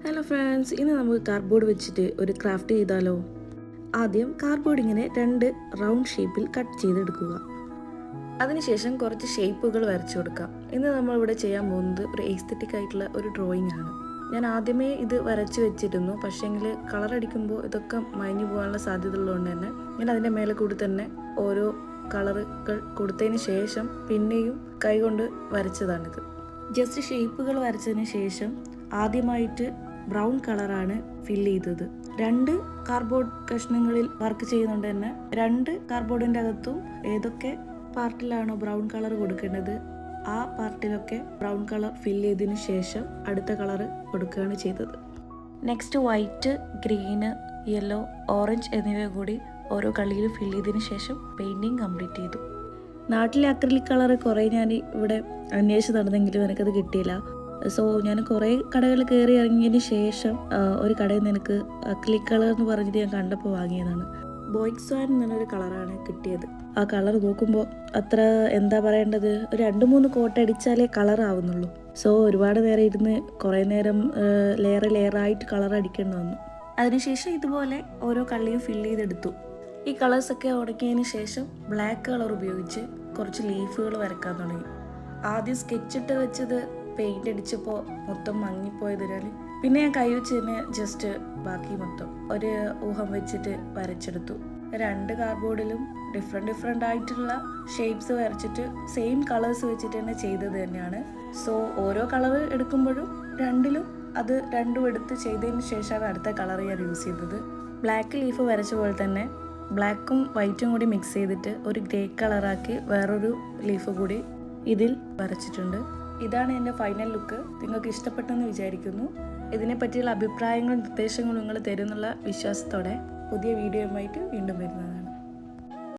Hello friends, ഇന്ന് നമുക്ക് cardboard വെച്ചിട്ട് ഒരു ക്രാഫ്റ്റ് ചെയ്താലോ. ആദ്യം കാർഡ്ബോർഡ് ഇങ്ങനെ 2 റൗണ്ട് ഷേപ്പിൽ കട്ട് ചെയ്തെടുക്കുക. അതിനുശേഷം കുറച്ച് ഷേപ്പുകൾ വരച്ചു കൊടുക്കാം. ഇന്ന് നമ്മളിവിടെ ചെയ്യാൻ പോകുന്നത് ഒരു എസ്തെറ്റിക് ആയിട്ടുള്ള ഒരു ഡ്രോയിങ് ആണ്. ഞാൻ ആദ്യമേ ഇത് വരച്ചു വെച്ചിരുന്നു, പക്ഷേങ്കിൽ കളർ അടിക്കുമ്പോൾ ഇതൊക്കെ മയഞ്ഞു പോകാനുള്ള സാധ്യത ഉള്ളതുകൊണ്ട് തന്നെ ഞാൻ അതിൻ്റെ മേലെ കൂടി തന്നെ ഓരോ കളറുകൾ കൊടുത്തതിന് ശേഷം പിന്നെയും കൈകൊണ്ട് വരച്ചതാണിത്. ജസ്റ്റ് ഷേപ്പുകൾ വരച്ചതിന് ശേഷം ആദ്യമായിട്ട് ബ്രൗൺ കളറാണ് ഫില്ല് ചെയ്തത്. 2 കാർഡ്ബോർഡ് കഷ്ണങ്ങളിൽ വർക്ക് ചെയ്യുന്നുണ്ട് തന്നെ 2 കാർഡ്ബോർഡിൻ്റെ അകത്തും ഏതൊക്കെ പാർട്ടിലാണോ ബ്രൗൺ കളർ കൊടുക്കേണ്ടത് ആ പാർട്ടിലൊക്കെ ബ്രൗൺ കളർ ഫില്ല് ചെയ്തതിന് ശേഷം അടുത്ത കളർ കൊടുക്കുകയാണ് ചെയ്തത്. Next white, green, yellow, orange എന്നിവ കൂടി ഓരോ കളിയിൽ ഫില്ല് ചെയ്തതിന് ശേഷം പെയിൻറ്റിങ് കംപ്ലീറ്റ് ചെയ്തു. നാട്ടിലെ അക്രിലിക് കളർ കുറേ ഞാൻ ഇവിടെ അന്വേഷിച്ച് നടന്നെങ്കിലും എനിക്കത് കിട്ടിയില്ല. സോ ഞാൻ കുറേ കടകൾ കയറി ഇറങ്ങിയതിന് ശേഷം ഒരു കടയിൽ നിന്ന് എനിക്ക് അക്രിലിക് കളർ എന്ന് പറഞ്ഞിട്ട് ഞാൻ കണ്ടപ്പോൾ വാങ്ങിയതാണ്. ബോയ്ക്സ്വാൻ എന്നൊരു കളറാണ് കിട്ടിയത്. ആ കളർ നോക്കുമ്പോൾ അത്ര എന്താ പറയേണ്ടത്, ഒരു 2-3 കോട്ട് അടിച്ചാലേ കളർ ആവുന്നുള്ളൂ. സോ ഒരുപാട് നേരം ഇരുന്ന് കുറേ നേരം ലെയറായിട്ട് കളർ അടിക്കേണ്ടി വന്നു. അതിനുശേഷം ഇതുപോലെ ഓരോ കള്ളിയും ഫില്ല് ചെയ്തെടുത്തു. ഈ കളേഴ്സൊക്കെ ഉടക്കിയതിന് ശേഷം ബ്ലാക്ക് കളർ ഉപയോഗിച്ച് കുറച്ച് ലീഫുകൾ വരക്കാൻ തുടങ്ങി. ആദ്യം സ്കെച്ചിട്ട് വെച്ചത് പെയിൻ്റ് അടിച്ചപ്പോൾ മൊത്തം മങ്ങിപ്പോയതിനാൽ പിന്നെ ഞാൻ കൈ വെച്ച് തന്നെ ജസ്റ്റ് ബാക്കി മൊത്തം ഒരു ഊഹം വെച്ചിട്ട് വരച്ചെടുത്തു. 2 കാർഡ്ബോർഡിലും ഡിഫറെൻ്റ് ആയിട്ടുള്ള ഷേപ്സ് വരച്ചിട്ട് സെയിം കളേഴ്സ് വെച്ചിട്ട് തന്നെ ചെയ്തത് തന്നെയാണ്. സോ ഓരോ കളർ എടുക്കുമ്പോഴും 2ലും അത് 2ഉം എടുത്ത് ചെയ്തതിന് ശേഷമാണ് അടുത്ത കളർ ഞാൻ യൂസ് ചെയ്തത്. ബ്ലാക്ക് ലീഫ് വരച്ച പോലെ തന്നെ ബ്ലാക്കും വൈറ്റും കൂടി മിക്സ് ചെയ്തിട്ട് ഒരു ഗ്രേ കളറാക്കി വേറൊരു ലീഫ് കൂടി ഇതിൽ വരച്ചിട്ടുണ്ട്. ഇതാണ് എൻ്റെ ഫൈനൽ ലുക്ക്. നിങ്ങൾക്ക് ഇഷ്ടപ്പെട്ടെന്ന് വിചാരിക്കുന്നു. ഇതിനെപ്പറ്റിയുള്ള അഭിപ്രായങ്ങളും നിർദ്ദേശങ്ങളും നിങ്ങൾ തരുമെന്നുള്ള വിശ്വാസത്തോടെ പുതിയ വീഡിയോയുമായിട്ട് വീണ്ടും വരുന്നതാണ്.